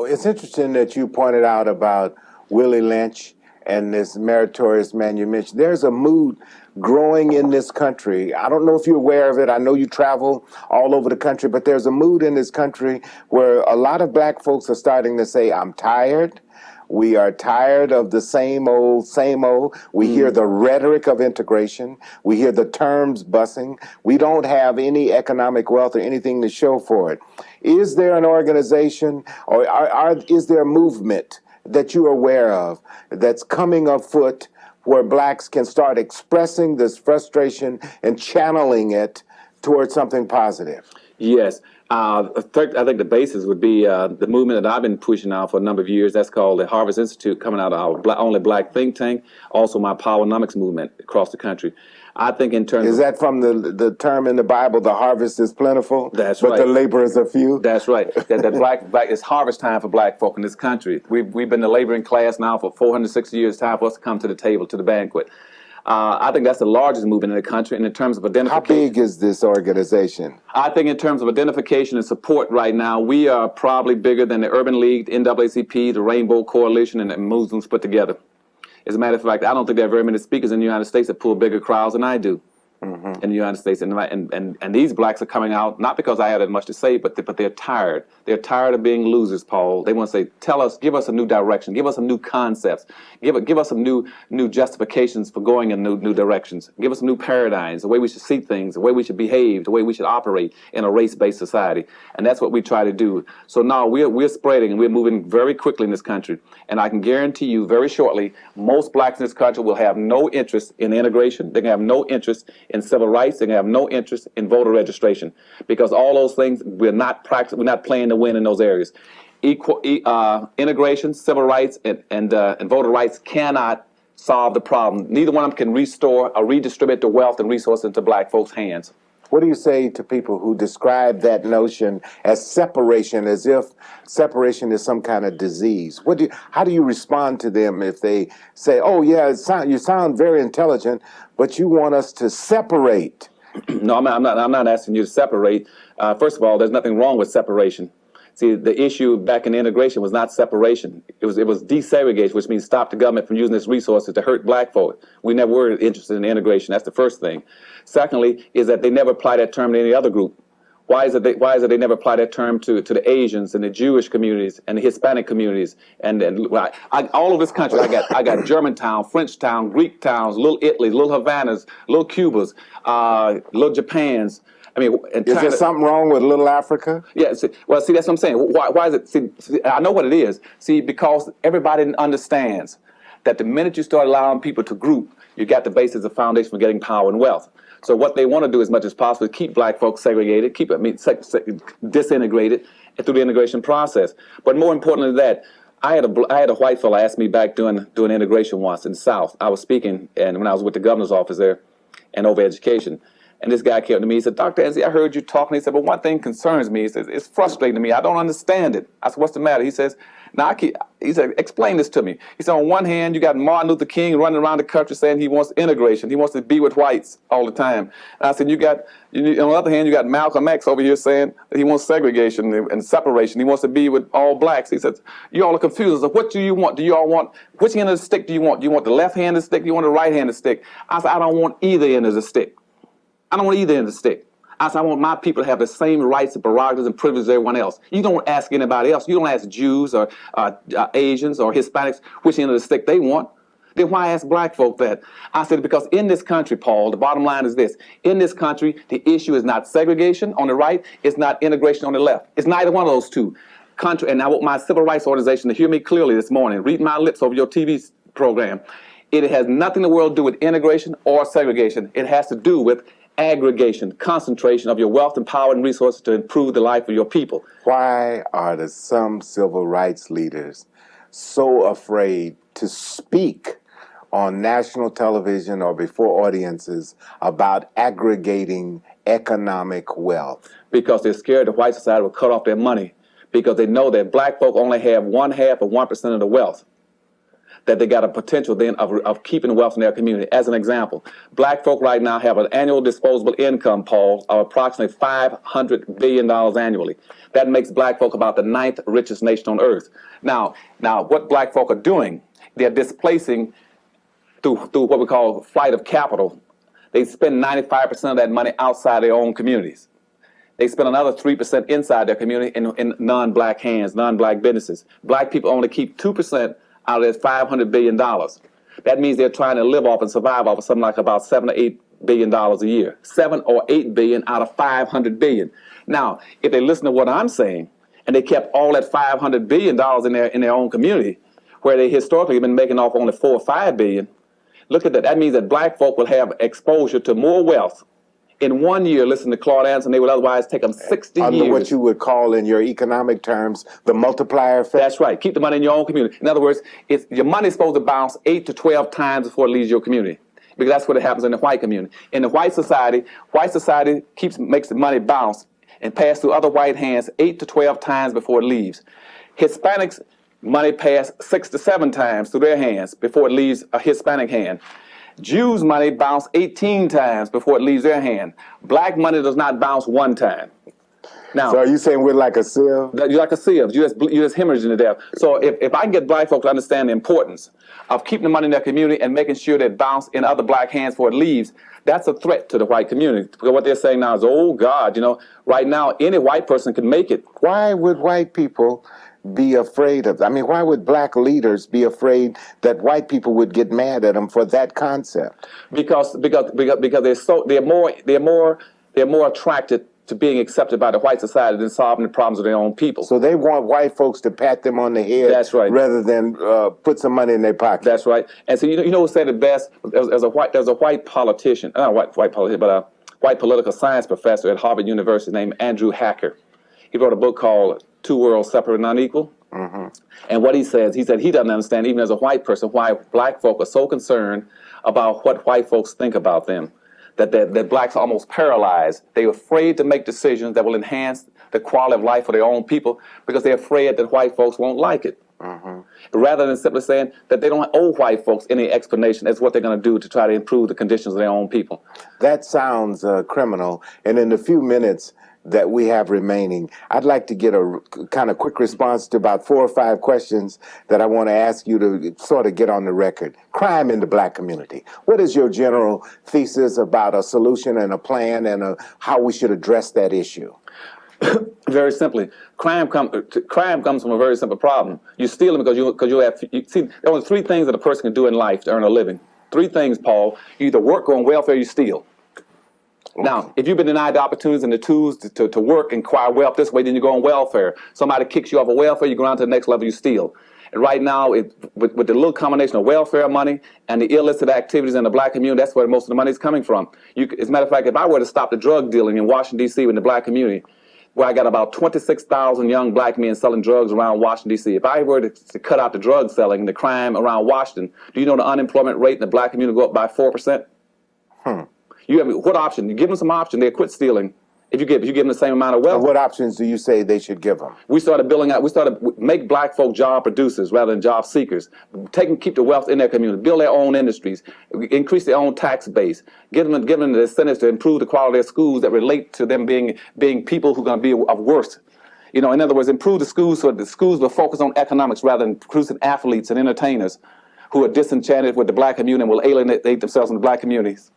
It's interesting that you pointed out about Willie Lynch and this meritorious man you mentioned. There's a mood growing in this country. I don't know if you're aware of it. I know you travel all over the country, but there's a mood in this country where a lot of black folks are starting to say, I'm tired. We are tired of the same old, same old. We hear the rhetoric of integration. We hear the terms bussing. We don't have any economic wealth or anything to show for it. Is there an organization or is there a movement that you're aware of that's coming afoot where blacks can start expressing this frustration and channeling it towards something positive? Yes. I think the basis would be the movement that I've been pushing out for a number of years. That's called the Harvest Institute, coming out of our only black think tank. Also, my Powernomics movement across the country. I think in terms Is that from the term in the Bible, the harvest is plentiful, that's but right. the laborers are few? That's right. That black it's harvest time for black folk in this country. We've been the laboring class now for 460 years. Time for us to come to the table, to the banquet. I think that's the largest movement in the country. And in terms of identification, how big is this organization? I think in terms of identification and support right now, we are probably bigger than the Urban League, the NAACP, the Rainbow Coalition, and the Muslims put together. As a matter of fact, I don't think there are very many speakers in the United States that pull bigger crowds than I do. In the United States, and these blacks are coming out not because I had that much to say, but they're tired. They're tired of being losers, Paul. They want to say, tell us, give us a new direction, give us some new concepts, give us some new justifications for going in new directions, give us some new paradigms, the way we should see things, the way we should behave, the way we should operate in a race-based society, and that's what we try to do. So now we're spreading and we're moving very quickly in this country, and I can guarantee you, very shortly, most blacks in this country will have no interest in integration. They can have no interest in civil rights. They can have no interest in voter registration, because all those things we're not playing to win in those areas. Integration, civil rights, and voter rights cannot solve the problem. Neither one of them can restore or redistribute the wealth and resources into black folks' hands. What do you say to people who describe that notion as separation, as if separation is some kind of disease? How do you respond to them if they say, oh, yeah, you sound very intelligent, but you want us to separate? No, I'm not asking you to separate. First of all, there's nothing wrong with separation. See, the issue back in integration was not separation. It was desegregation, which means stop the government from using its resources to hurt black folk. We never were interested in integration. That's the first thing. Secondly, is that they never apply that term to any other group. Why is it they never apply that term to the Asians and the Jewish communities and the Hispanic communities and all over this country? I got Germantown, Frenchtown, Greek towns, little Italy, little Havanas, little Cubas, little Japans. I mean, is there something wrong with Little Africa? Yeah. See, that's what I'm saying. Why is it? See, I know what it is. See, because everybody understands that the minute you start allowing people to group, you got the basis of foundation for getting power and wealth. So what they want to do as much as possible is keep black folks segregated, disintegrated through the integration process. But more importantly than that, I had a white fellow ask me back doing integration once in the South. I was speaking, and when I was with the governor's office there, and over education. And this guy came up to me, he said, Dr. Anderson, I heard you talking. He said, but one thing concerns me. He says, it's frustrating to me. I don't understand it. I said, what's the matter? He says, he said, explain this to me. He said, on one hand, you got Martin Luther King running around the country saying he wants integration. He wants to be with whites all the time. And I said, on the other hand, you got Malcolm X over here saying that he wants segregation and separation. He wants to be with all blacks. He says, you all are confused. So what do you want? Do you all want, which end of the stick do you want? Do you want the left-handed stick? Do you want the right-handed stick? I said, I don't want either end of the stick. I don't want either end of the stick. I said, I want my people to have the same rights and prerogatives and privileges as everyone else. You don't ask anybody else. You don't ask Jews or Asians or Hispanics which end of the stick they want. Then why ask black folk that? I said, because in this country, Paul, the bottom line is this. In this country, the issue is not segregation on the right. It's not integration on the left. It's neither one of those two. And I want my civil rights organization to hear me clearly this morning. Read my lips over your TV program. It has nothing in the world to do with integration or segregation. It has to do with aggregation, concentration of your wealth and power and resources to improve the life of your people. Why are some civil rights leaders so afraid to speak on national television or before audiences about aggregating economic wealth? Because they're scared the white society will cut off their money, because they know that black folk only have 1/2 of 1% of the wealth. that they got a potential then of keeping wealth in their community. As an example, black folk right now have an annual disposable income, Paul, of approximately $500 billion annually. That makes black folk about the 9th richest nation on earth. Now, what black folk are doing, they're displacing through what we call flight of capital. They spend 95% of that money outside their own communities. They spend another 3% inside their community in non-black hands, non-black businesses. Black people only keep 2% out of that $500 billion. That means they're trying to live off and survive off of something like about $7 or $8 billion a year. 7 or 8 billion out of 500 billion. Now, if they listen to what I'm saying, and they kept all that $500 billion in their own community, where they historically have been making off only 4 or 5 billion, look at that. That means that black folk will have exposure to more wealth in 1 year. Listen to Claud Anderson, they would otherwise take them 60 years. Under what you would call in your economic terms, the multiplier effect? That's right. Keep the money in your own community. In other words, your money is supposed to bounce 8 to 12 times before it leaves your community. Because that's what it happens in the white community. In the white society makes the money bounce and pass through other white hands 8 to 12 times before it leaves. Hispanics, money pass 6 to 7 times through their hands before it leaves a Hispanic hand. Jews' money bounce 18 times before it leaves their hand. Black money does not bounce 1 time. Now, so are you saying we're like a sieve? You're like a sieve. You're just hemorrhaging to death. So if I can get black folks to understand the importance of keeping the money in their community and making sure that it bounces in other black hands before it leaves, that's a threat to the white community. Because what they're saying now is, oh God, right now any white person can make it. Why would white people be afraid of? I mean, why would black leaders be afraid that white people would get mad at them for that concept? Because they're more attracted to being accepted by the white society than solving the problems of their own people. So they want white folks to pat them on the head. That's right. Rather than put some money in their pocket. That's right. And so you know who said it best? There's a white politician, not a white politician, but a white political science professor at Harvard University named Andrew Hacker. He wrote a book called Two Worlds Separate and Unequal. Mm-hmm. And what he said he doesn't understand, even as a white person, why black folk are so concerned about what white folks think about them. That blacks are almost paralyzed. They're afraid to make decisions that will enhance the quality of life for their own people because they're afraid that white folks won't like it. Mm-hmm. Rather than simply saying that they don't owe white folks any explanation as what they're going to do to try to improve the conditions of their own people. That sounds criminal. And in the few minutes that we have remaining, I'd like to get a kind of quick response to about 4 or 5 questions that I want to ask you to sort of get on the record. Crime in the black community. What is your general thesis about a solution and a plan and how we should address that issue? Very simply, crime comes from a very simple problem. You steal them because you see, there are only 3 things that a person can do in life to earn a living. 3 things, Paul. You either work, go on welfare, or you steal. Okay. Now, if you've been denied the opportunities and the tools to work and acquire wealth this way, then you go on welfare. Somebody kicks you off of welfare, you go on to the next level, you steal. And right now, with the little combination of welfare money and the illicit activities in the black community, that's where most of the money is coming from. As a matter of fact, if I were to stop the drug dealing in Washington, D.C. in the black community, where I got about 26,000 young black men selling drugs around Washington, D.C. If I were to cut out the drug selling, the crime around Washington, do you know the unemployment rate in the black community go up by 4%? What option? You give them some option, they'll quit stealing. If you give them the same amount of wealth. And what options do you say they should give them? We started make black folk job producers rather than job seekers. Keep the wealth in their community, build their own industries, increase their own tax base, give them the incentives to improve the quality of their schools that relate to them being people who are going to be of worth. In other words, improve the schools so the schools will focus on economics rather than producing athletes and entertainers who are disenchanted with the black community and will alienate themselves in the black communities.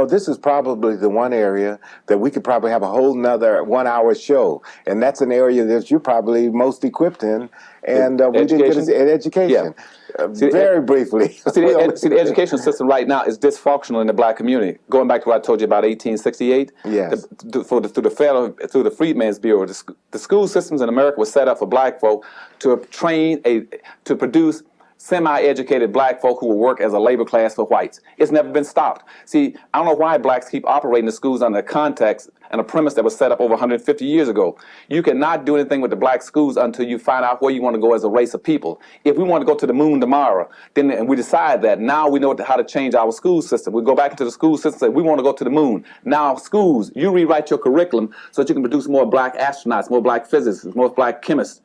This is probably the one area that we could probably have a whole nother 1-hour show. And that's an area that you're probably most equipped in. And we didn't get an education. Yeah. Very briefly. The education system right now is dysfunctional in the black community. Going back to what I told you about 1868. Yes. Through the Freedmen's Bureau, the school systems in America were set up for black folk to produce semi-educated black folk who will work as a labor class for whites. It's never been stopped. See, I don't know why blacks keep operating the schools under a context and a premise that was set up over 150 years ago. You cannot do anything with the black schools until you find out where you want to go as a race of people. If we want to go to the moon tomorrow, and we decide that, now we know how to change our school system. We go back into the school system and say, we want to go to the moon. Now, schools, you rewrite your curriculum so that you can produce more black astronauts, more black physicists, more black chemists,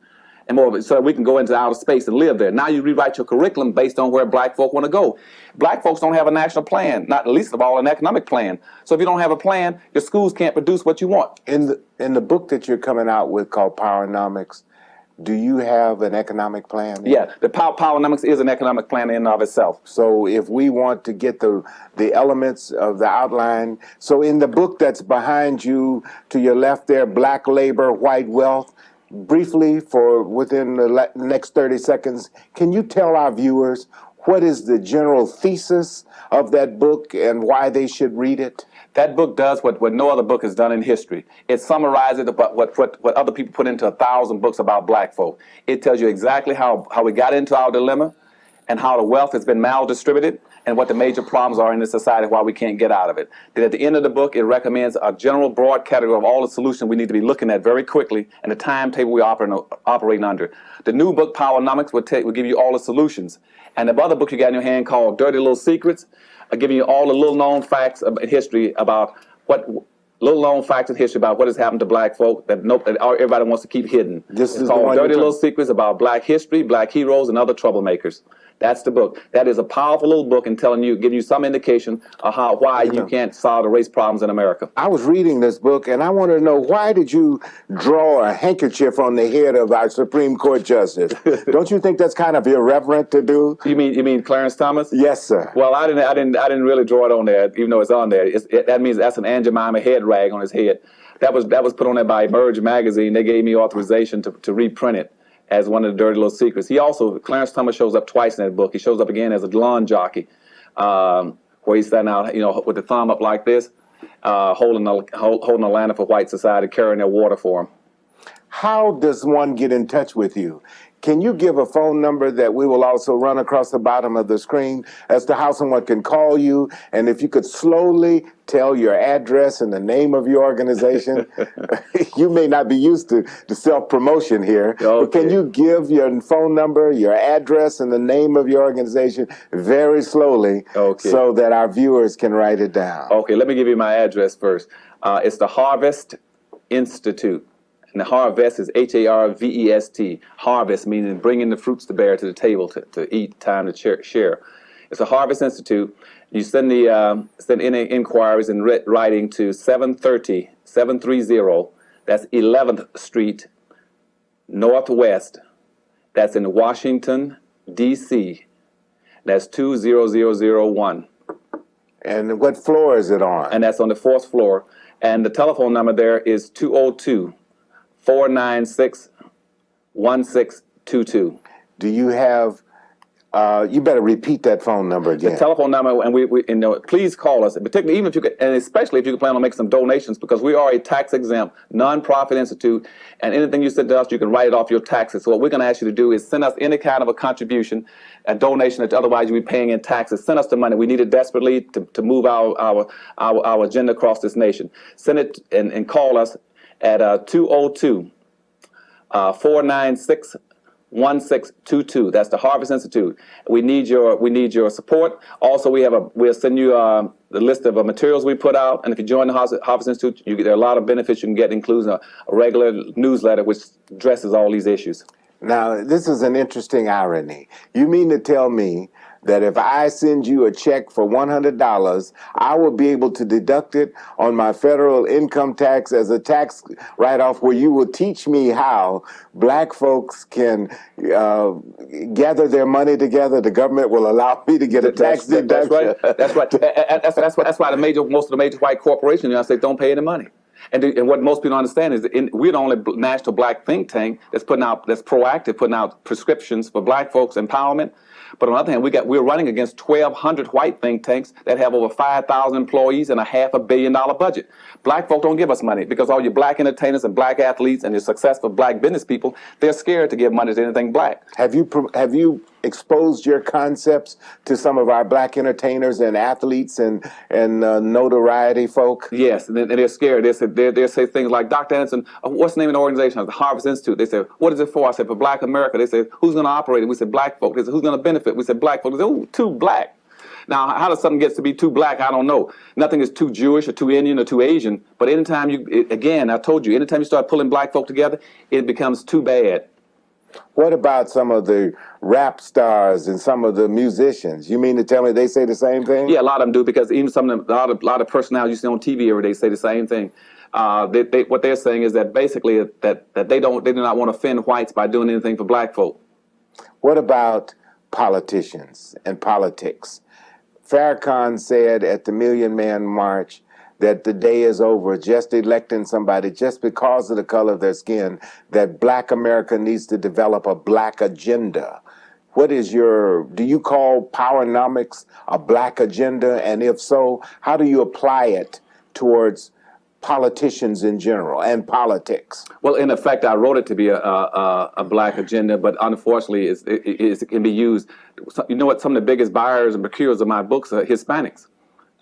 and more so that we can go into outer space and live there. Now you rewrite your curriculum based on where black folk want to go. Black folks don't have a national plan, not least of all an economic plan. So if you don't have a plan, your schools can't produce what you want. In the book that you're coming out with called Powernomics, do you have an economic plan? Yeah, the Powernomics is an economic plan in and of itself. So if we want to get the elements of the outline, so in the book that's behind you, to your left there, Black Labor, White Wealth, briefly, for within the next 30 seconds, can you tell our viewers what is the general thesis of that book and why they should read it? That book does what no other book has done in history. It summarizes about what other people put into 1,000 books about black folk. It tells you exactly how we got into our dilemma and how the wealth has been maldistributed and what the major problems are in this society, why we can't get out of it. Then at the end of the book, it recommends a general broad category of all the solutions we need to be looking at very quickly and the timetable we operating under. The new book, Powernomics, will give you all the solutions. And the other book you got in your hand called Dirty Little Secrets, giving you all the little-known facts in history about what has happened to black folk that everybody wants to keep hidden. This is called Dirty Little Secrets about black history, black heroes, and other troublemakers. That's the book. That is a powerful little book and giving you some indication of why you can't solve the race problems in America. I was reading this book and I wanted to know, why did you draw a handkerchief on the head of our Supreme Court Justice? Don't you think that's kind of irreverent to do? You mean Clarence Thomas? Yes, sir. Well, I didn't really draw it on there, even though it's on there. That means that's an Aunt Jemima head rag on his head. That was put on there by Emerge magazine. They gave me authorization to reprint it as one of the Dirty Little Secrets. Clarence Thomas shows up twice in that book. He shows up again as a lawn jockey, where he's standing out, with the thumb up like this, holding a lantern for white society, carrying their water for him. How does one get in touch with you? Can you give a phone number that we will also run across the bottom of the screen as to how someone can call you? And if you could slowly tell your address and the name of your organization. You may not be used to self-promotion here, but can you give your phone number, your address, and the name of your organization very slowly so that our viewers can write it down? Okay, let me give you my address first. It's the Harvest Institute. And the Harvest is Harvest. Harvest meaning bringing the fruits to bear to the table to eat, time to share. It's a Harvest Institute. You send any inquiries in writing to 730, that's 11th Street, Northwest. That's in Washington, D.C. That's 20001. And what floor is it on? And that's on the 4th floor. And the telephone number there is 202-496-1622. Do you have, you better repeat that phone number again. The telephone number, and please call us, particularly even if you could, and especially if you can plan on making some donations, because we are a tax-exempt, non-profit institute, and anything you send to us, you can write it off your taxes. So what we're going to ask you to do is send us any kind of a contribution, a donation that otherwise you'd be paying in taxes. Send us the money. We need it desperately to move our agenda across this nation. Send it and call us at 202-496-1622. That's the Harvest Institute. We need your support. Also, we'll send you the list of materials we put out. And if you join the Harvest Institute, there are a lot of benefits you can get, including a regular newsletter which addresses all these issues. Now, this is an interesting irony. You mean to tell me that if I send you a check for $100, I will be able to deduct it on my federal income tax as a tax write-off, where you will teach me how black folks can gather their money together? The government will allow me to get a tax deduction. That's right. That's why most of the major white corporations in the United States don't pay any money. And what most people don't understand is that we're the only national black think tank that's proactive, putting out prescriptions for black folks' empowerment. But on the other hand, we're running against 1,200 white think tanks that have over 5,000 employees and a $500 million budget. Black folk don't give us money because all your black entertainers and black athletes and your successful black business people, they're scared to give money to anything black. Have you exposed your concepts to some of our black entertainers and athletes and notoriety folk? Yes, and they're scared. They say things like, Dr. Anderson, what's the name of the organization? The Harvest Institute. They said, what is it for? I said, for Black America. They said, who's going to operate it? We said, black folk. They said, who's going to benefit? We said, black folk. They said, ooh, too black. Now, how does something get to be too black? I don't know. Nothing is too Jewish or too Indian or too Asian. But anytime I told you, anytime you start pulling black folk together, it becomes too bad. What about some of the rap stars and some of the musicians? You mean to tell me they say the same thing? Yeah, a lot of them do, because even some of them, a lot of personalities you see on TV every day say the same thing. What they're saying is that basically that they do not want to offend whites by doing anything for black folk. What about politicians and politics? Farrakhan said at the Million Man March that the day is over just electing somebody just because of the color of their skin, that black America needs to develop a black agenda. What is do you call powernomics a black agenda? And if so, how do you apply it towards politicians in general and politics? Well, in effect, I wrote it to be a black agenda, but unfortunately, it can be used. You know what? Some of the biggest buyers and procurers of my books are Hispanics.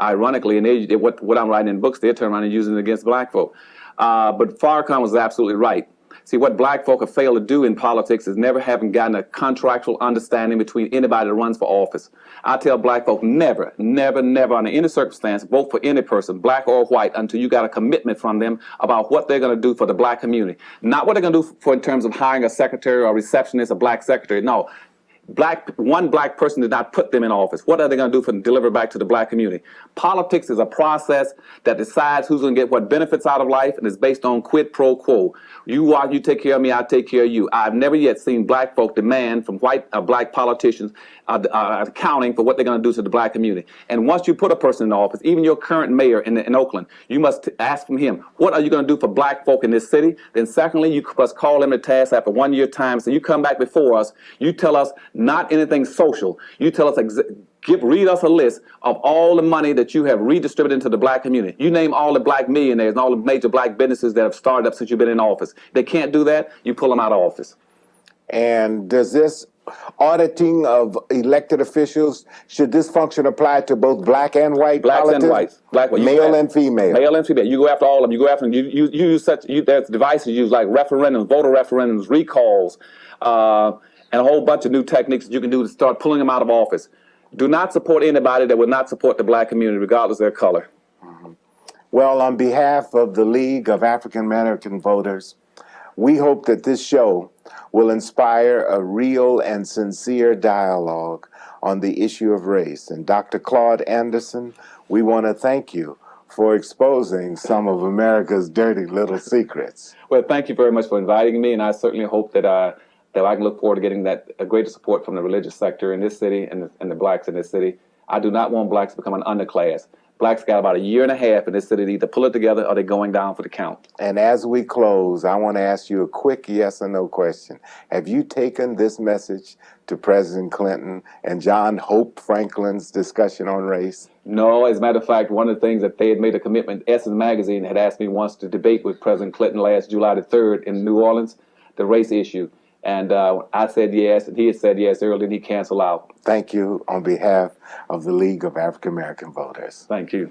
Ironically, and what I'm writing in books, they turn around and using it against black folk. But Farrakhan was absolutely right. See, what black folk have failed to do in politics is never having gotten a contractual understanding between anybody that runs for office. I tell black folk, never, never, never under any circumstance vote for any person, black or white, until you got a commitment from them about what they're going to do for the black community. Not what they're going to do in terms of hiring a secretary or a receptionist, a black secretary. No. One black person did not put them in office. What are they going to do for deliver back to the black community? Politics is a process that decides who's going to get what benefits out of life, and is based on quid pro quo. You take care of me, I take care of you. I've never yet seen black folk demand from black politicians accounting for what they're going to do to the black community. And once you put a person in office, even your current mayor in Oakland, you must ask from him, what are you going to do for black folk in this city? Then secondly, you must call him to task after 1 year time. So you come back before us, you tell us not anything social. You tell us, read us a list of all the money that you have redistributed into the black community. You name all the black millionaires and all the major black businesses that have started up since you've been in office. They can't do that, you pull them out of office. And does this auditing of elected officials, should this function apply to both black and white Blacks politics? and whites. Male and female. Male and female. You go after all of them. You go after them. You use there's devices used like referendums, voter referendums, recalls, and a whole bunch of new techniques that you can do to start pulling them out of office. Do not support anybody that would not support the black community, regardless of their color. Mm-hmm. Well, on behalf of the League of African American Voters, we hope that this show will inspire a real and sincere dialogue on the issue of race. And Dr. Claud Anderson, we want to thank you for exposing some of America's dirty little secrets. Well, thank you very much for inviting me, and I certainly hope that I can look forward to getting a greater support from the religious sector in this city and the blacks in this city. I do not want blacks to become an underclass. Blacks got about 1.5 years in this city to either pull it together or they're going down for the count. And as we close, I want to ask you a quick yes or no question. Have you taken this message to President Clinton and John Hope Franklin's discussion on race? No, as a matter of fact, one of the things that they had made a commitment, Essence Magazine had asked me once to debate with President Clinton last July the 3rd in New Orleans, the race issue. And I said yes, and he had said yes earlier, and he canceled out. Thank you on behalf of the League of African American Voters. Thank you.